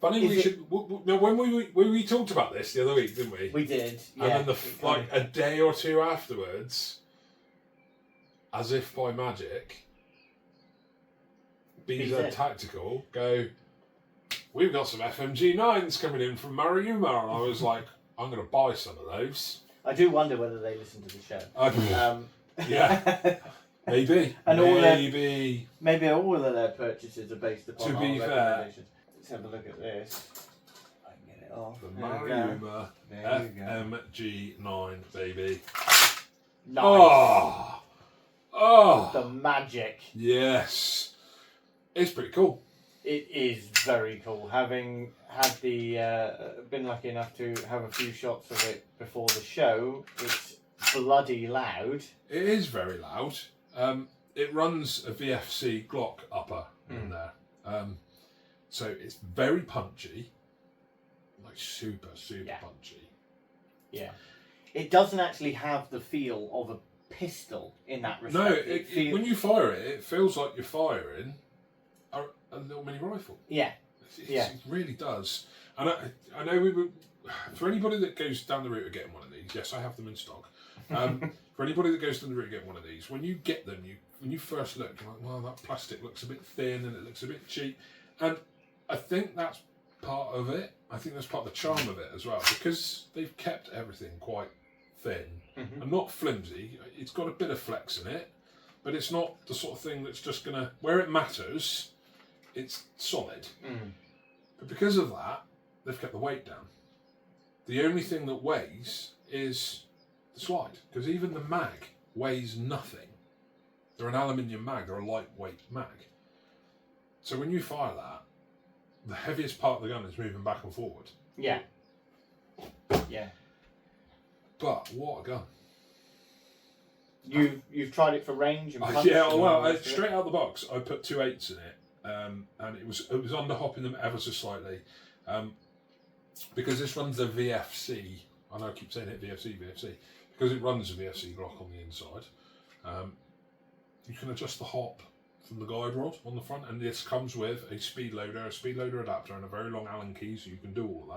Funny, when we talked about this the other week, didn't we? We did. Yeah. And then like a day or two afterwards, as if by magic, BZ Tactical go, we've got some FMG-9s coming in from Maruyama, and I was like, I'm going to buy some of those. I do wonder whether they listen to the show. Yeah, maybe. And maybe all of their purchases are based upon to our be fair, recommendations. Let's have a look at this. I can get it off. The Maruyama FMG-9, baby. Nice. Oh, the magic. Yes, it's pretty cool. It is very cool. Having had been lucky enough to have a few shots of it before the show, it's bloody loud. It is very loud. It runs a VFC Glock upper in there. So it's very punchy. Like super punchy. Yeah. It doesn't actually have the feel of a pistol in that respect. No, when you fire it, it feels like you're firing a little mini rifle. Yeah. It really does. And I know for anybody that goes down the route of getting one of these, yes, I have them in stock. For anybody that goes down the route of getting one of these, when you get them, when you first look, you're like, well, that plastic looks a bit thin and it looks a bit cheap. And I think that's part of it. I think that's part of the charm of it as well, because they've kept everything quite thin and not flimsy. It's got a bit of flex in it, but it's not the sort of thing that's just going to, where it matters, it's solid. But because of that, they've kept the weight down. The only thing that weighs is the slide, because even the mag weighs nothing. They're an aluminium mag, they're a lightweight mag. So when you fire that, the heaviest part of the gun is moving back and forward. Yeah. Yeah. But what a gun. You've tried it for range and punch? Straight out the box, I put 2.8s in it, and it was underhopping them ever so slightly, because this runs the VFC. I know I keep saying it, VFC, because it runs a VFC Glock on the inside. You can adjust the hop from the guide rod on the front, and this comes with a speed loader adapter, and a very long Allen key, so you can do all of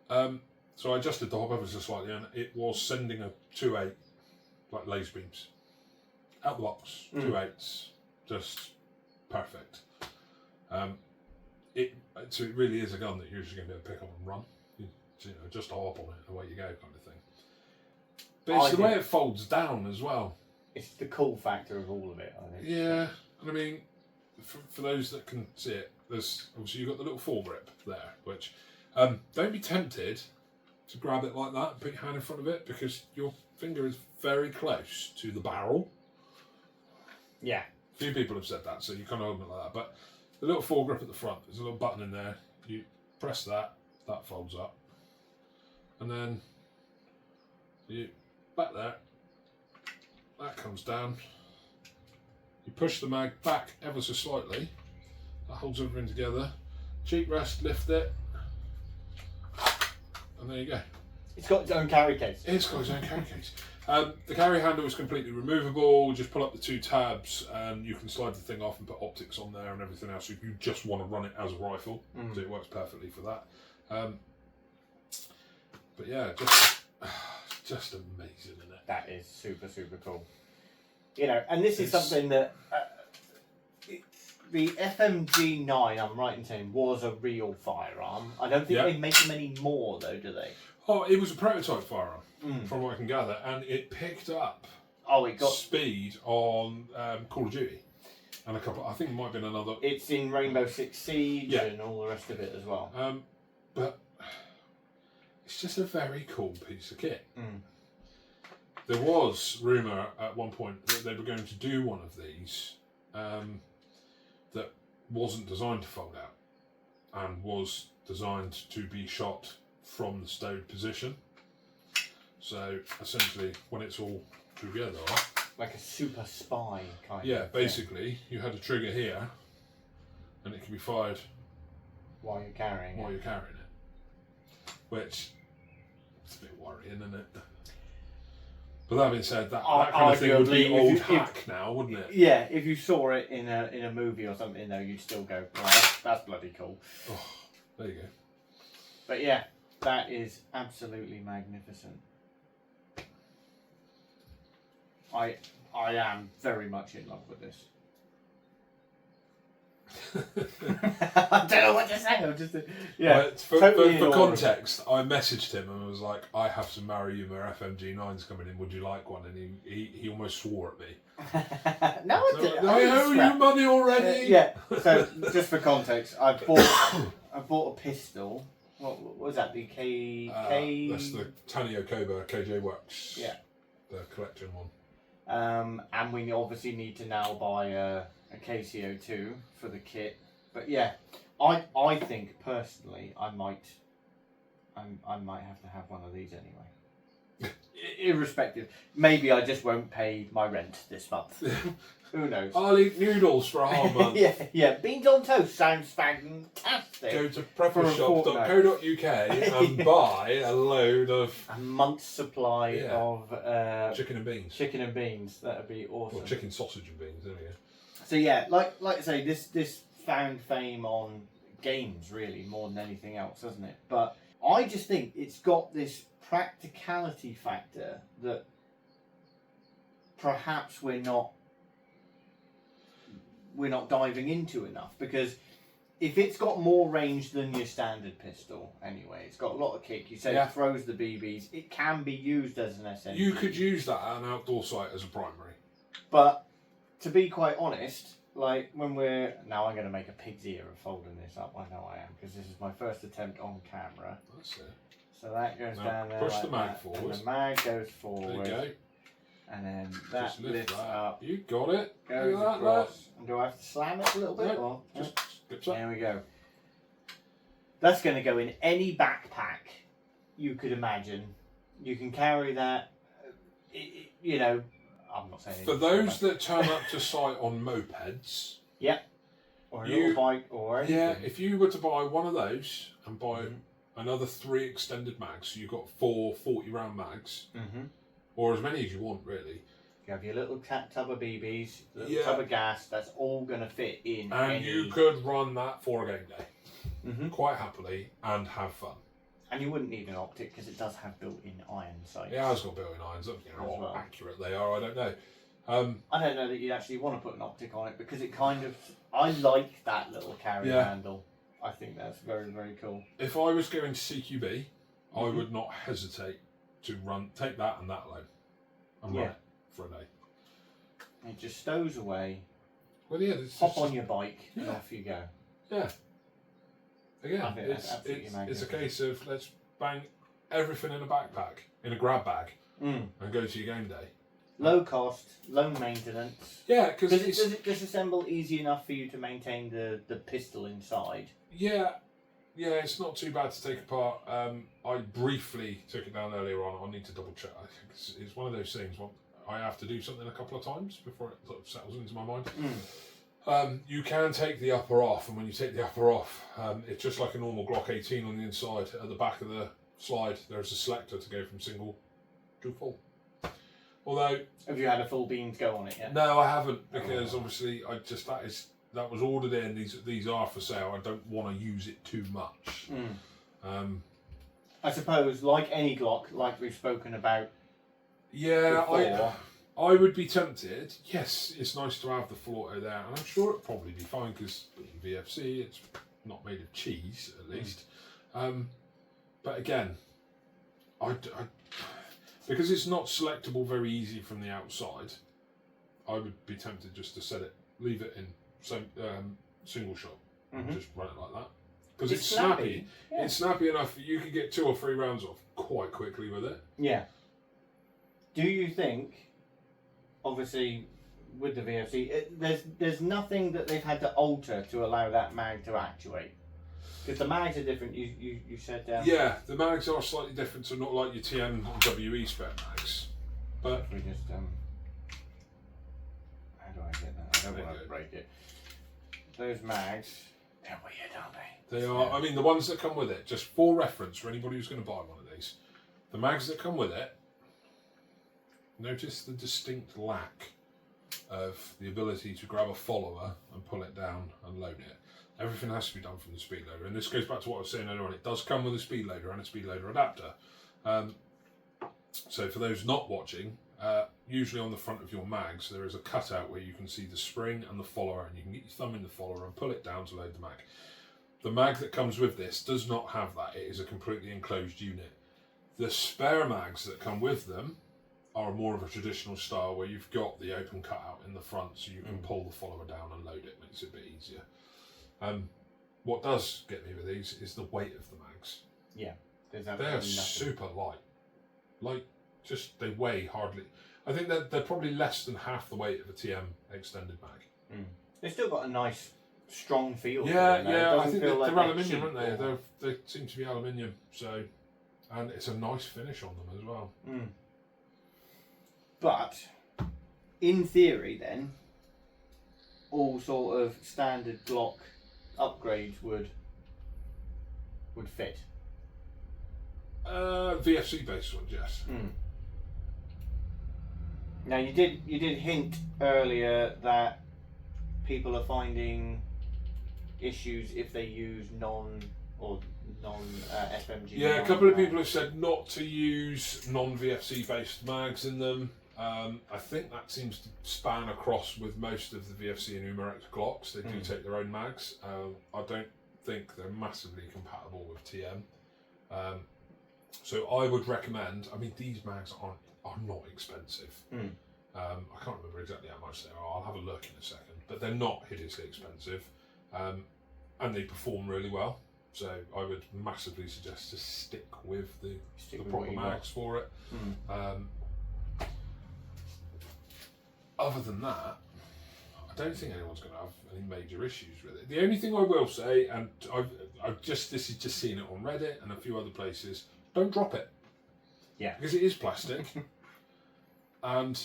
that. So I adjusted the hop ever so slightly, and it was sending a 2.8 like laser beams out the box. 2.8s, just perfect. So it really is a gun that you're usually going to be able to pick up and run. Just a hop on it, away you go, kind of thing. But it's the way it folds down as well. It's the cool factor of all of it, I think. Yeah, and I mean, for those that can see it, there's obviously you've got the little foregrip there, which don't be tempted to grab it like that and put your hand in front of it, because your finger is very close to the barrel. Yeah. A few people have said that, so you kind of open it like that. But the little foregrip at the front, there's a little button in there. You press that, that folds up, and then you back there. That comes down. You push the mag back ever so slightly. That holds everything together. Cheek rest, lift it, and there you go. It's got its own carry case. It's got its own carry case. The carry handle is completely removable. Just pull up the two tabs and you can slide the thing off and put optics on there and everything else if you just want to run it as a rifle. So it works perfectly for that. But yeah, just amazing, isn't it? That is super, super cool. And this is something that the FMG-9, I'm right in saying, was a real firearm. I don't think they make them anymore, though, do they? Oh, it was a prototype firearm, from what I can gather, and it picked up speed on Call of Duty, and a couple. I think it might have been another. It's in Rainbow Six Siege and all the rest of it as well. But it's just a very cool piece of kit. There was rumour at one point that they were going to do one of these that wasn't designed to fold out and was designed to be shot from the stowed position. So essentially, when it's all together, like a super spy kind of. Yeah, basically, you had a trigger here, and it can be fired while you're carrying it. Which it's a bit worrying, isn't it? But that being said, that kind of thing would be old hack now, wouldn't it? Yeah, if you saw it in a movie or something, though, you'd still go, "Oh, that's bloody cool." There you go. But yeah, that is absolutely magnificent. I am very much in love with this. I don't know what to say. I'm just For totally context, I messaged him and was like, "I have some Maruyama FMG-9s coming in. Would you like one?" And he almost swore at me. No, I didn't. I owe you money already. Yeah. So just for context, I bought a pistol. What was that? The K. That's the Tanio Koba KJ Works. Yeah. The collection one. And we obviously need to now buy a KCO2 for the kit. But yeah, I think personally I might have to have one of these anyway. Irrespective. Maybe I just won't pay my rent this month. Who knows? I'll eat noodles for a whole month. yeah. Beans on toast sounds fantastic. Go to preppershop.co.uk and buy a load of... A month's supply of... chicken and beans. Chicken and beans. That would be awesome. Or chicken, sausage and beans, there we go. So yeah, like I say, this found fame on games really more than anything else, hasn't it? But I just think it's got this practicality factor that perhaps we're not diving into enough, because if it's got more range than your standard pistol anyway, it's got a lot of kick. You said it throws the BBs. It can be used as an SMG. You could use that at an outdoor site as a primary. But to be quite honest, like when we're... Now I'm going to make a pig's ear of folding this up. I know I am, because this is my first attempt on camera. That's it. So that goes down there. Push like the mag that, forward. And the mag goes forward. There you go. And then that lifts up. You got it. Goes across. And do I have to slam it a little bit? No, just there we go. That's going to go in any backpack you could imagine. You can carry that. You know, I'm not saying... For those that turn up to site on mopeds... Yeah. Or a little bike or anything. Yeah, if you were to buy one of those and buy another 3 extended mags, so you've got 4 40-round mags, or as many as you want, really. You have your little tub of BBs, little tub of gas, that's all going to fit in. And you could run that for a game day, quite happily, and have fun. And you wouldn't need an optic, because it does have built-in iron sights. Yeah, it's got built-in irons. How accurate they are, I don't know. I don't know that you'd actually want to put an optic on it, because it kind of... I like that little carry handle. I think that's very, very cool. If I was going to CQB, I would not hesitate to take that and that alone and run it for a day. It just stows away. Well, yeah. Hop on your bike and off you go. Yeah. Again, I think it's a case of let's bang everything in a backpack, in a grab bag, and go to your game day. Low cost, low maintenance. Yeah, because does it disassemble easy enough for you to maintain the pistol inside? Yeah, it's not too bad to take apart. I briefly took it down earlier on. I need to double check. I think it's one of those things. I have to do something a couple of times before it sort of settles into my mind. You can take the upper off, and when you take the upper off, it's just like a normal Glock 18 on the inside. At the back of the slide, there's a selector to go from single to full. Although, have you had a full beans go on it yet? No, I haven't, because obviously that was ordered in. These are for sale. I don't want to use it too much. I suppose, like any Glock, like we've spoken about. Yeah, before, I would be tempted. Yes, it's nice to have the full auto there, and I'm sure it'd probably be fine because VFC, it's not made of cheese at least. But again, because it's not selectable very easy from the outside, I would be tempted just to leave it in single shot, and just run it like that. Because it's snappy. Yeah. It's snappy enough that you could get 2 or 3 rounds off quite quickly with it. Yeah. Do you think, obviously, with the VFC, there's nothing that they've had to alter to allow that mag to actuate? Because the mags are different, you said down. Yeah, the mags are slightly different, so not like your TNWE spec mags. But if we just how do I get that? I don't want to break it. Those mags, they're weird, aren't they? They are. I mean, the ones that come with it, just for reference for anybody who's going to buy one of these, the mags that come with it. Notice the distinct lack of the ability to grab a follower and pull it down and load it. Everything has to be done from the speed loader, and this goes back to what I was saying earlier on. It does come with a speed loader and a speed loader adapter. So for those not watching, usually on the front of your mags there is a cutout where you can see the spring and the follower, and you can get your thumb in the follower and pull it down to load the mag. The mag that comes with this does not have that. It is a completely enclosed unit. The spare mags that come with them are more of a traditional style where you've got the open cutout in the front so you can pull the follower down and load it. Makes it a bit easier. What does get me with these is the weight of the mags. Yeah. They're super light. Like, just, they weigh hardly. I think that they're probably less than half the weight of a TM extended mag. They've still got a nice, strong feel. Yeah, to them, yeah. I think feel they're like aluminium, cheap aren't they? or- They seem to be aluminium. So, and it's a nice finish on them as well. But, in theory, then, all sort of standard Glock upgrades would fit. VFC based ones, yes. Now you did hint earlier that people are finding issues if they use non FMG. Yeah, a couple of people have said not to use non-VFC based mags in them. I think that seems to span across with most of the VFC and Umarex Glocks. They do take their own mags. I don't think they're massively compatible with TM. So I would recommend, I mean, these mags are not expensive. I can't remember exactly how much they are. I'll have a look in a second. But they're not hideously expensive. And they perform really well. So I would massively suggest to stick with the proper mags for it. Other than that, I don't think anyone's going to have any major issues with it. The only thing I will say, and this is just seen it on Reddit and a few other places, don't drop it. Yeah. Because it is plastic. And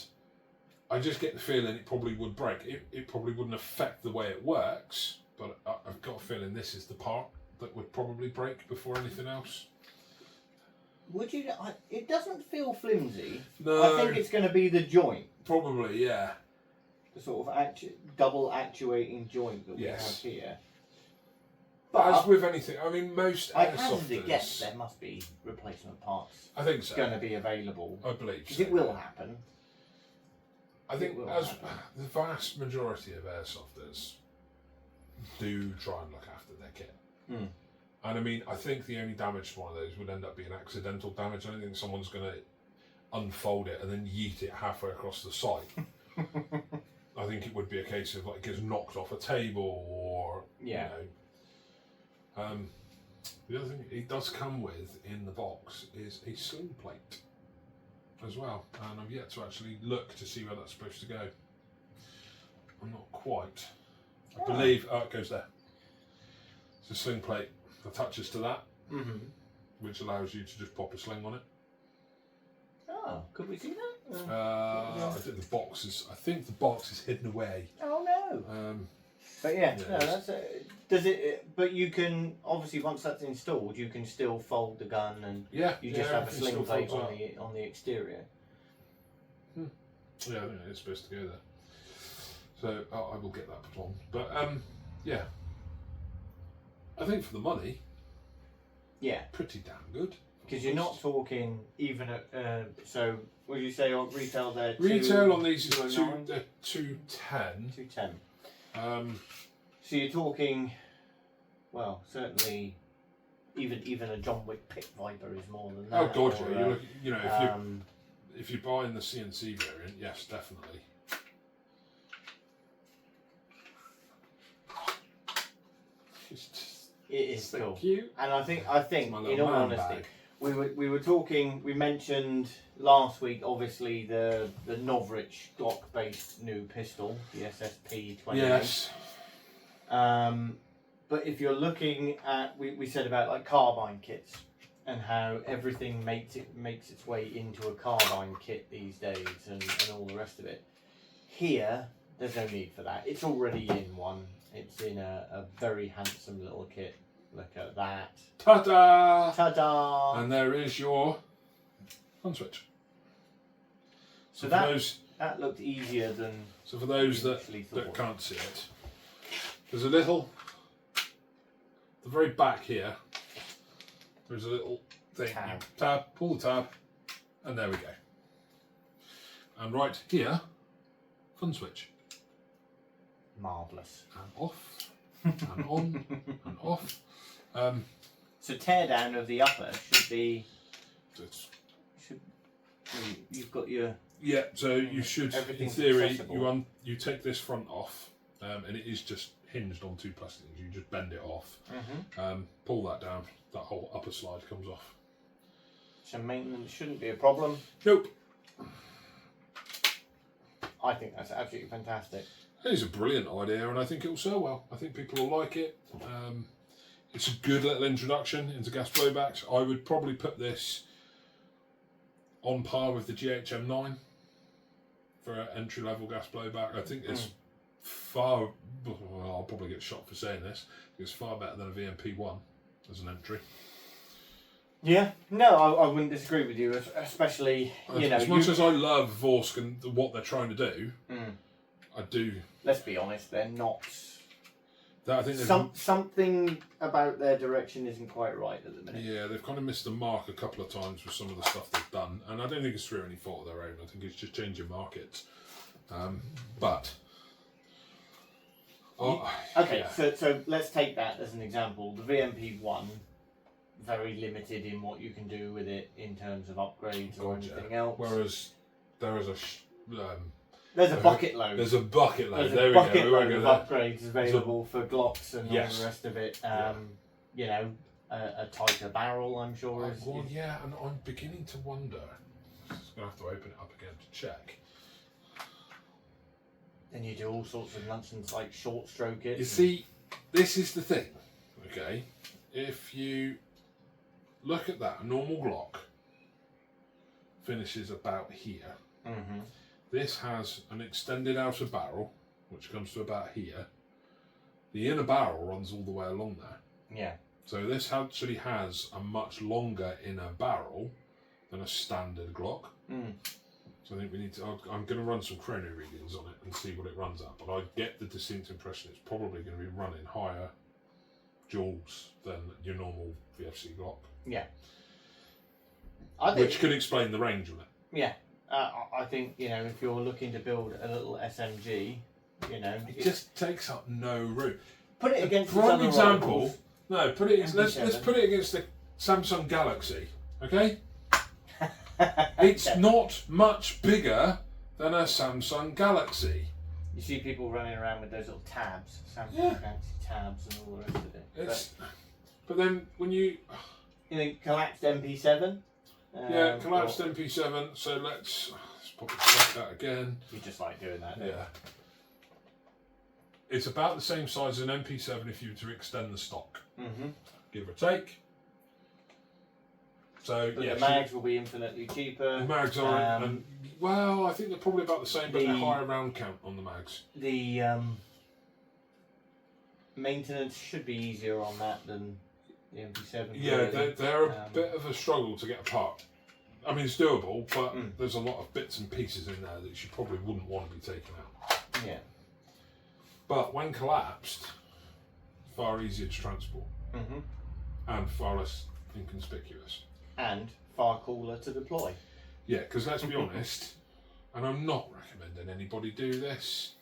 I just get the feeling it probably would break. It probably wouldn't affect the way it works, but I've got a feeling this is the part that would probably break before anything else. Would you? It doesn't feel flimsy. No. I think it's going to be the joint. Probably, yeah. The sort of double actuating joint that we have here. But as with anything, I mean, most I airsofters... hazard a guess there must be replacement parts. I think so. Going to be available. I believe Because so. it will happen. I think the vast majority of airsofters do try and look after their kit. And I mean, I think the only damage to one of those would end up being accidental damage. I don't think someone's going to unfold it and then yeet it halfway across the site. I think it would be a case of like it gets knocked off a table or, you know. The other thing it does come with in the box is a sling plate as well. And I've yet to actually look to see where that's supposed to go. I'm not quite. I believe, it goes there. It's a sling plate attaches to that, which allows you to just pop a sling on it. Oh, could we see that? I think the box is hidden away. Oh no. But yeah, no, that's does it? But you can obviously once that's installed, you can still fold the gun and you just have a sling plate on the exterior. Yeah, I think it's supposed to go there. So I will get that put on. But yeah, I think for the money, pretty damn good. Because you're not talking even at so. What do you say on retail there? Retail on these is 210. 210. So you're talking, well, certainly, even a John Wick Pit Viper is more than that. Oh God, yeah. You know, if you're buying the CNC variant, yes, definitely. It is so cool. Cute. And I think in all honesty, we were talking. We mentioned last week, obviously the Novrich Glock based new pistol, the SSP-28. Yes. But if you're looking at, we said about like carbine kits and how everything makes its way into a carbine kit these days and all the rest of it. Here, there's no need for that. It's already in one. It's in a very handsome little kit. Look at that. Ta-da! Ta-da! And there is your on switch. So that looked easier than. So for those that can't see it, there's a little the very back here, there's a little thing. Tab. Pull the tab, and there we go. And right here, fun switch. Marvellous. And off, and on, and off. So teardown of the upper should be. You've got your. Yeah, so you should, in theory, you take this front off, and it is just hinged on 2 plastic things. You just bend it off, pull that down, that whole upper slide comes off. So maintenance shouldn't be a problem. Nope. I think that's absolutely fantastic. It is a brilliant idea, and I think it will sell well. I think people will like it. It's a good little introduction into gas blowbacks. I would probably put this on par with the GHM-9 for an entry-level gas blowback. I think it's far. Well, I'll probably get shot for saying this. It's far better than a VMP-1 as an entry. Yeah, no, I wouldn't disagree with you, especially As much as I love Vorsk and what they're trying to do, I do. Let's be honest, they're not. I think something about their direction isn't quite right at the minute. Yeah, they've kind of missed the mark a couple of times with some of the stuff they've done, and I don't think it's through any fault of their own. I think it's just changing markets. So let's take that as an example. The VMP-1, very limited in what you can do with it in terms of upgrades or anything else. Whereas there is there's a bucket load. There's a bucket load. There's there a we bucket go. load of upgrades available for Glocks and all the rest of it. You know, a tighter barrel, I'm sure. Yeah, and I'm beginning to wonder. I'm just going to have to open it up again to check. Then you do all sorts of nonsense like short stroke it. You see, this is the thing, okay? If you look at that, a normal Glock finishes about here. This has an extended outer barrel, which comes to about here. The inner barrel runs all the way along there. Yeah. So this actually has a much longer inner barrel than a standard Glock. So I think we need to. I'm going to run some chrono readings on it and see what it runs at. But I get the distinct impression it's probably going to be running higher joules than your normal VFC Glock. Yeah. Which could explain the range on it. Yeah. I think, if you're looking to build a little SMG, it just takes up no room. Put it against for an example. rivals. No, put it. Let's put it against the Samsung Galaxy. Okay. It's not much bigger than a Samsung Galaxy. You see people running around with those little tabs, Samsung Galaxy tabs, and all the rest of it. But then when you think collapsed MP7. Collapsed MP7. So let's probably check that again. You just like doing that. Yeah. It's about the same size as an MP7 if you were to extend the stock, give or take. So but the mags will be infinitely cheaper. The mags are, I think they're probably about the same, but they're higher round count on the mags. The maintenance should be easier on that than the MP7. Yeah, they're a bit of a struggle to get apart. I mean, it's doable, but there's a lot of bits and pieces in there that you probably wouldn't want to be taken out. Yeah. But when collapsed, far easier to transport and far less inconspicuous. And far cooler to deploy. Yeah, because let's be honest, and I'm not recommending anybody do this,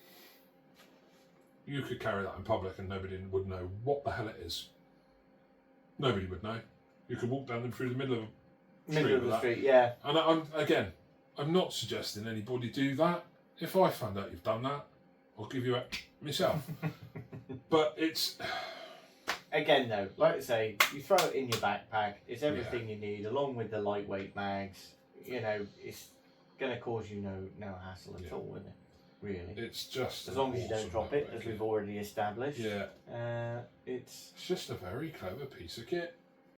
you could carry that in public and nobody would know what the hell it is. Nobody would know. You could walk down them through the middle of the street, yeah. And I'm not suggesting anybody do that. If I find out you've done that, I'll give you it myself. But it's... Again though, like I say, you throw it in your backpack, it's everything you need, along with the lightweight mags. It's going to cause you no hassle at all, isn't it? Really. It's just... As long as you don't drop it, as we've already established. Yeah. It's just a very clever piece of kit.